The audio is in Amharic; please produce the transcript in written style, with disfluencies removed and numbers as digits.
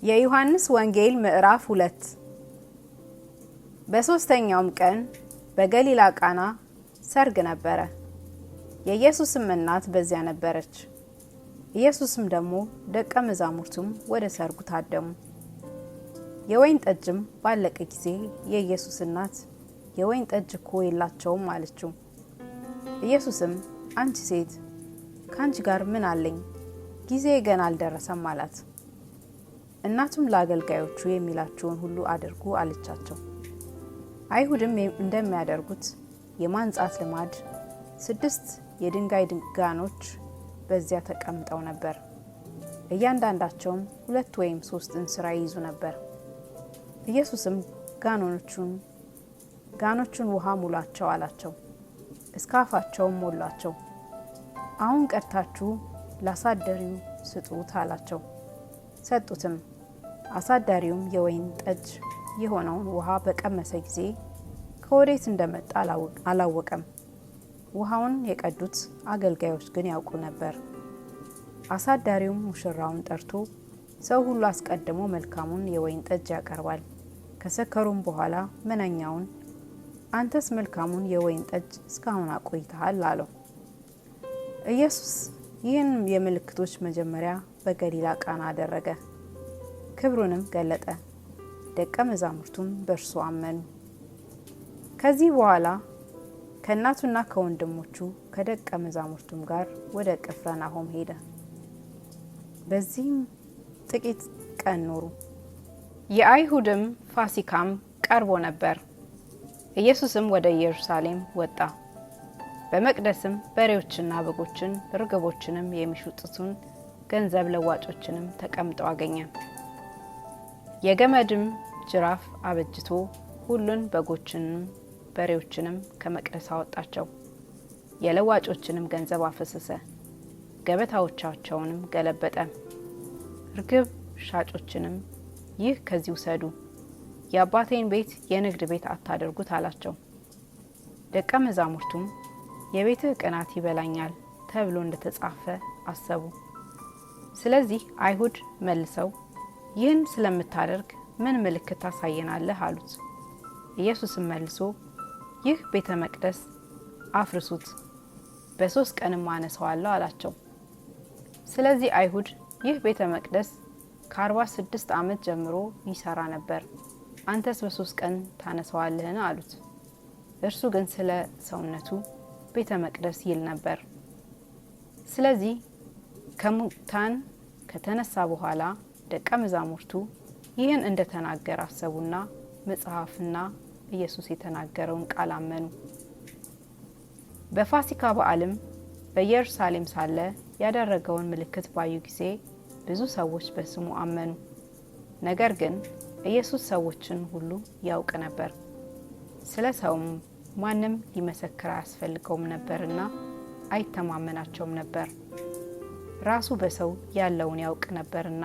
የዮሐንስ ወንጌል ምዕራፍ 2 በሶስተኛውም ቀን በገሊላ ቃና ሰርግ ነበረ። የኢየሱስም እናት በዚያ ነበረች። ኢየሱስም ደግሞ ደቀ መዛሙርቱም ወደ ሰርጉ ታደሙ። የወይን ጠጅም ባለቀ ጊዜ የኢየሱስ እናት የወይን ጠጅ እኮ የላቸውም አለችው። ኢየሱስም አንቺ ሴት ካንቺ ጋር ምን አለኝ? ጊዜ ገና አልደረሰም አላት። እናቱም ለአገልጋዮቹ የሚላቸውን ሁሉ አድርጉ አለቻቸው። አይሁድም እንደሚያደርጉት የማንጻት ልማድ 6 የድንጋይ ጋኖች በዚያ ተቀምጠው ነበር። እያንዳንዳቸውም 2 ወይም 3 እንስራ ይይዙ ነበር። ኢየሱስም ጋኖቹን ውሃ ሙላቸው አላቸው። እስከ አፋቸውም ሞላቸው። አሁን ቀድታችሁ ላሳዳሪው ስጡት አላቸው። ሰጡትም። አሳዳሪውም የወይን ጠጅ የሆነውን ውሃ በቀመሰ ጊዜ ከወዴት እንደመጣ አላወቀም። ውሃውን የቀዱት አገልጋዮች ግን ያውቁ ነበር። አሳዳሪውም ሙሽራውን ጠርቶ ሰው ሁሉ አስቀድሞ መልካሙን የወይን ጠጅ ያቀርባል፣ ከሰከሩም በኋላ መናኛውን፣ አንተስ መልካሙን የወይን ጠጅ እስካሁን አቆይተሃል አለው። ኢየሱስ ይህን የምልክቶች መጀመሪያ በገሊላ ቃና አደረገ፣ ክብሩንም ገለጠ። ደቀ መዛሙርቱም በእርሱ አመኑ። ከዚህ በኋላ ከእናቱና ከወንድሞቹ ከደቀ መዛሙርቱም ጋር ወደ ቅፍርናሆም ሄደ። በዚህም ጥቂት ቀን ኖሩ። የአይሁድም ፋሲካም ቀርቦ ነበር። ኢየሱስም ወደ ኢየሩሳሌም ወጣ። በመቅደስም በሬዎችና በጎችን ርግቦችንም የሚሸጡትን ገንዘብ ለዋጮችንም ተቀምጠው አገኘ። የገመድም ጅራፍ አበጅቶ ሁሉን በጎችንም በሬዎችንም ከመቅደስ አወጣቸው። የለዋጮችንም ገንዘብ አፈሰሰ፣ ገበታዎቻቸውንም ገለበጠ። ርግብ ሻጮችንም ይህ ከዚህ ውሰዱ፣ የአባቴን ቤት የንግድ ቤት አታድርጉት አላቸው። ደቀ መዛሙርቱም የቤትህ ቅናት ይበላኛል ተብሎ እንደተጻፈ አሰቡ። ስለዚህ አይሁድ መልሰው ይህን ስለምታደርግ ምን ምልክት ታሳየናለህ አሉት። ኢየሱስም መልሶ ይህ ቤተ መቅደስ አፍርሱት፣ በ3 ቀንም አነሳዋለሁ አላቸው። ስለዚህ አይሁድ ይህ ቤተ መቅደስ ከ46 ዓመት ጀምሮ ይሰራ ነበር፣ አንተስ በ3 ቀን ታነሳዋለህን አሉት። እርሱ ግን ስለ ሰውነቱ ቤተ መቅደስ ይል ነበር። ስለዚህ ከሙታን ከተነሳ በኋላ ደቀ መዛሙርቱ ይህን እንደተናገረ አሰቡና መጽሐፍና ኢየሱስ የተናገረውን ቃል አመኑ። በፋሲካ በዓልም በኢየሩሳሌም ሳለ ያደረገውን ምልክት ባዩ ጊዜ ብዙ ሰዎች በስሙ አመኑ። ነገር ግን ኢየሱስ ሰዎችን ሁሉ ያውቅ ነበር፣ ስለ ሰውም ማንም ሊመሰክር አያስፈልገውም ነበርና አይተማመናቸውም ነበር፣ ራሱ በሰው ያለውን ያውቅ ነበርና።